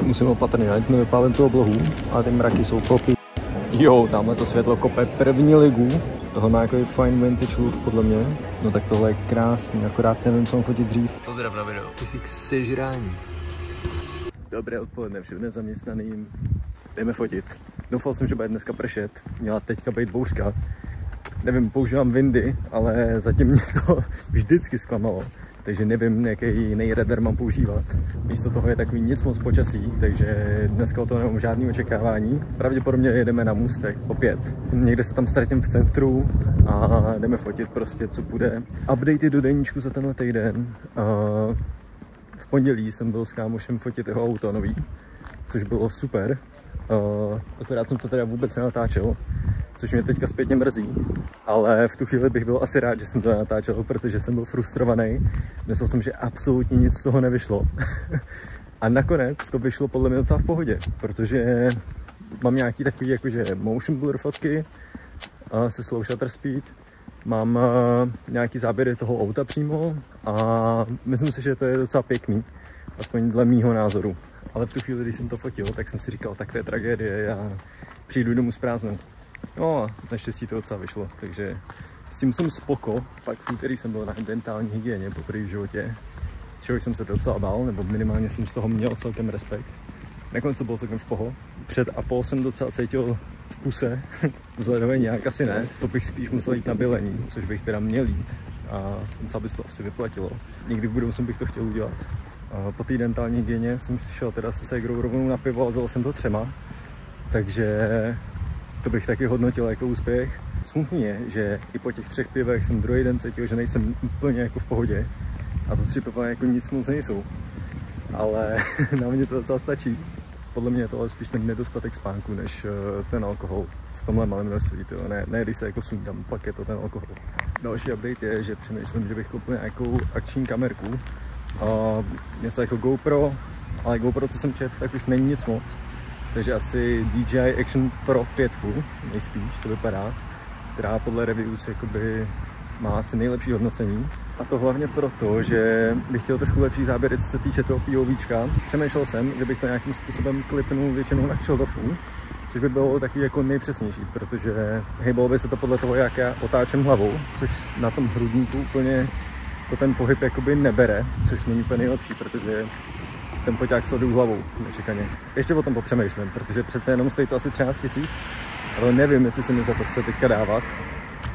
Musím opatrně, ať nevypálím tu oblohu, ale ty mraky jsou popí. Jo, tamhle to světlo kope první ligu. Tohle má jako fine vintage look podle mě. No tak tohle je krásný, akorát nevím, co mám fotit dřív. Pozdrav na video. Ty jsi k sežrání. Dobré odpoledne všem zaměstnaným. Jdeme fotit. Doufal jsem, že bude dneska pršet. Měla teďka být bouřka. Nevím, používám windy, ale zatím mě to vždycky zklamalo. Takže nevím, jaký jiný radar mám používat. Místo toho je takový nic moc počasí, takže dneska o toho nemám žádný očekávání. Pravděpodobně jedeme na můstek opět. Někde se tam ztratím v centru a jdeme fotit prostě, co bude. Updaty do deníčku za tenhle týden. V pondělí jsem byl s kámošem fotit jeho auto nový, což bylo super. Akorát jsem to teda vůbec nenatáčel, což mě teďka zpětně mrzí, ale v tu chvíli bych byl asi rád, že jsem to natáčel, protože jsem byl frustrovaný. Myslel jsem, že absolutně nic z toho nevyšlo. A nakonec to vyšlo podle mě docela v pohodě, protože mám nějaký takový jakože motion blur fotky se slow shutter speed, mám nějaký záběry toho auta přímo a myslím si, že to je docela pěkný, aspoň dle mýho názoru. Ale v tu chvíli, když jsem to fotil, tak jsem si říkal, tak to je tragédie, já přijdu domů s prázdnou. No a naštěstí to docela vyšlo, takže s tím jsem spoko. Pak v úterý jsem byl na dentální hygieně poprvé v životě. Člověk jsem se docela bál, nebo minimálně jsem z toho měl celkem respekt. Nakonec to bylo celkem v poho. Před a po jsem docela cítil v puse, vzhledově nějak asi ne. To bych spíš musel jít na bylení, což bych teda měl jít. A docela by to asi vyplatilo. Někdy v budoucnu bych to chtěl udělat. A po té dentální hygieně jsem šel teda se ségrou rovnou na pivo a vzal jsem to 3. Takže to bych taky hodnotil jako úspěch. Smutný je, že i po těch 3 pivech jsem druhý den cítil, že nejsem úplně jako v pohodě. A to 3 piva jako nic moc nejsou. Ale na mě to docela stačí. Podle mě je to ale spíš ten nedostatek spánku, než ten alkohol. V tomhle malém množství, ne když se jako sundám, pak je to ten alkohol. Další update je, že přemýšlím, že bych koupil nějakou akční kamerku. Něco jako GoPro, ale GoPro, co jsem četl, tak už není nic moc. Takže asi DJI Action Pro 5 nejspíš to vypadá, která podle reviews jakoby má asi nejlepší hodnocení. A to hlavně proto, že bych chtěl trošku lepší záběry, co se týče toho POVčka. Přemýšlel jsem, že bych to nějakým způsobem klipnul většinou na kšeltovku, což by bylo taky jako nejpřesnější, protože hejbalo by se to podle toho, jak já otáčím hlavou, což na tom hrudníku úplně to ten pohyb jakoby nebere, což není úplně nejlepší, protože ten foťák sleduju hlavou nečekaně. Ještě o tom popřemýšlím, protože přece jenom stojí to asi 13 000, ale nevím, jestli se mi za to chce teďka dávat,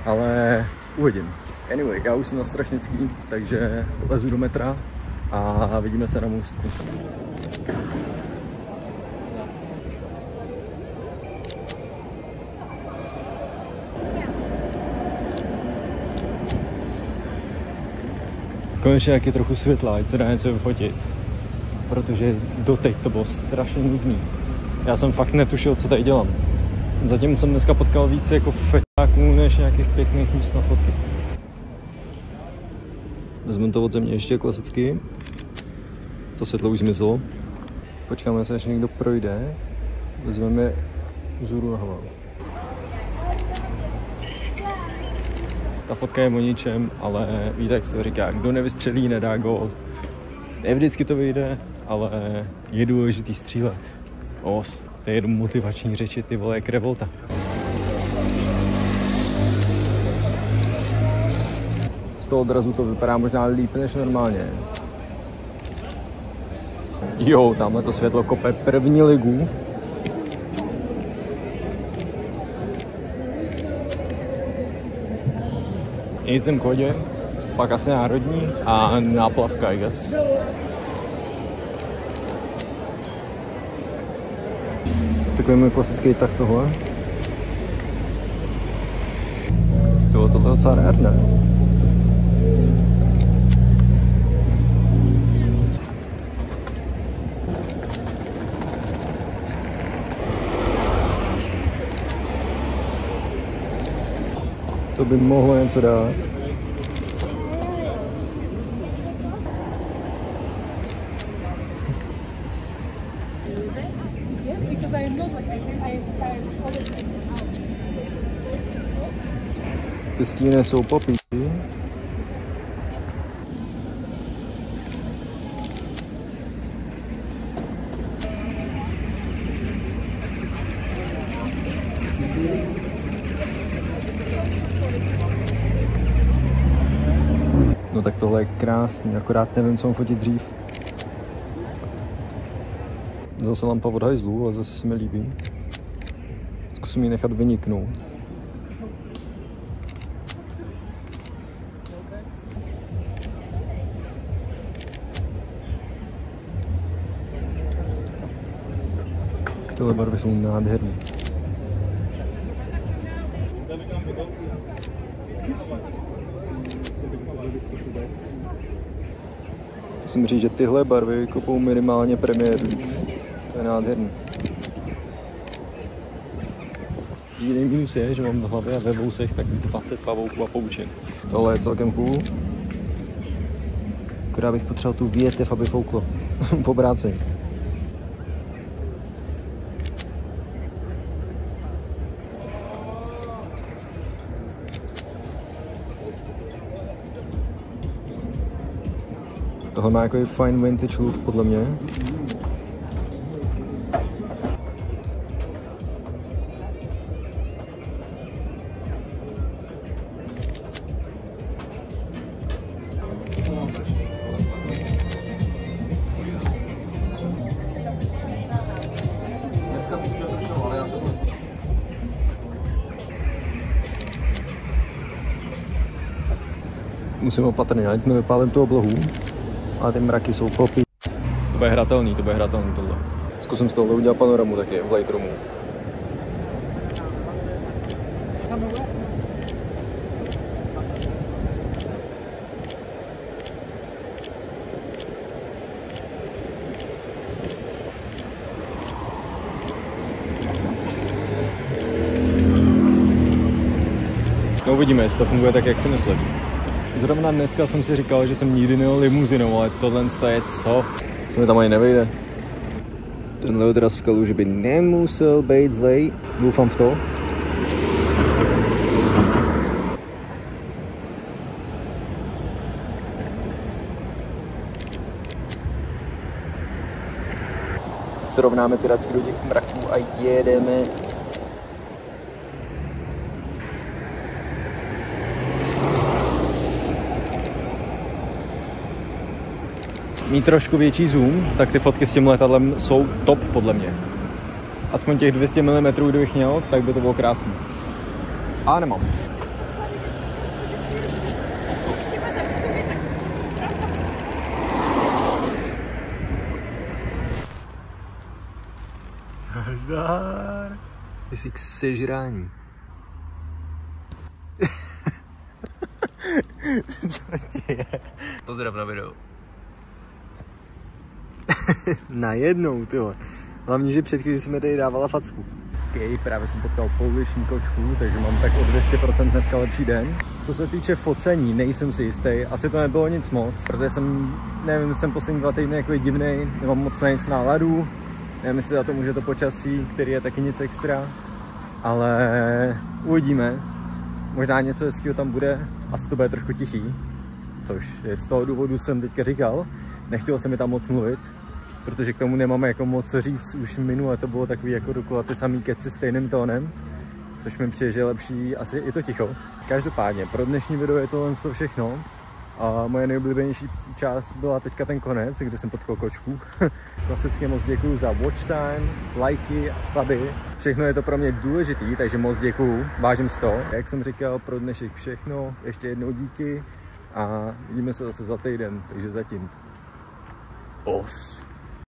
ale uvidím. Anyway, já už jsem na Strašnický, takže lezu do metra a vidíme se na můstku. Konečně jak je trochu světla, ať se dá něco vyfotit. Protože doteď to bylo strašně nudný. Já jsem fakt netušil, co tady dělám. Zatím jsem dneska potkal víc jako feťáků, než nějakých pěkných míst na fotky. Vezmu to od země ještě klasicky. To světlo už zmizlo. Počkáme se, až někdo projde. Vezmeme vzhůru na hlavu. Ta fotka je o ničem, ale víte, jak se to říká, kdo nevystřelí, nedá gól. Ne vždycky to vyjde, ale je důležitý střílet. To je jenom motivační řeči, ty vole, jak revolta. Z toho odrazu to vypadá možná líp než normálně. Jo, tamhle to světlo kope první ligu. Jezdím k vodě, pak asi národní a náplavka, I guess. Takový můj klasický tah tohle. Tohle je docela rare, ne? To by mohlo něco dát. Ty stíny jsou popí. tak tohle je krásný, akorát nevím, co mám fotit dřív. Zase lampa od hajzlu, ale zase se mi líbí. Zkusím ji nechat vyniknout. Tyhle barvy jsou nádherné. Musím říct, že tyhle barvy kopou minimálně Premier League. To je nádherný. Jediný minus je, že mám v hlavě a ve vousech tak 20 pavouků a poučin. Tohle je celkem cool. Akorát bych potřeboval tu větev, aby fouklo. V obrácení. Tohle má jako fine vintage look podle mě. Musím opatrně, ať nevypálím tu oblohu. A ty mraky jsou popí. To bude hratelný tohle. Zkusím z tohle udělat panoramu taky v Lightroomu. No uvidíme, jestli to funguje tak, jak si myslím. Zrovna dneska jsem si říkal, že jsem nikdy nejel limuzinou, ale tohle je co? Co mi tam ani nevejde. Tenhle odraz v kaluži by nemusel být zlej. Doufám v to. Srovnáme ty racky do těch mraků a jedeme. Mít trošku větší zoom, tak ty fotky s tím letadlem jsou top podle mě. Aspoň těch 200 mm, kdybych měl, tak by to bylo krásné. A nemám. Zdar. Ty jsi k sežrání. Co ti je? Pozdrav na video. Najednou, tyhle. Hlavně, že před chvíli jsme tady dávala facku. Okay, právě jsem potkal pouliční kočku, takže mám tak o 200% hnedka lepší den. Co se týče focení, nejsem si jistý. Asi to nebylo nic moc, protože jsem poslední 2 týdny jako divnej, nemám moc na nic náladu. Nevím, jestli za to může to počasí, který je taky nic extra. Ale uvidíme. Možná něco hezkého tam bude, asi to bude trošku tichý. Což je z toho důvodu jsem teďka říkal. Nechtělo se mi tam moc mluvit, protože k tomu nemáme jako moc co říct. Už minule to bylo takový jako dokola ty samý keci stejným tónem, což mi přijde, že je lepší asi i to ticho. Každopádně pro dnešní video je tohle všechno. A moje nejoblíbenější část byla teďka ten konec, kde jsem potkal kočku. Klasicky moc děkuju za watch time, lajky a suby. Všechno je to pro mě důležitý, takže moc děkuju, vážím z toho. Jak jsem říkal, pro dnešek všechno, ještě jednou díky a vidíme se zase za týden, takže zatím. Os.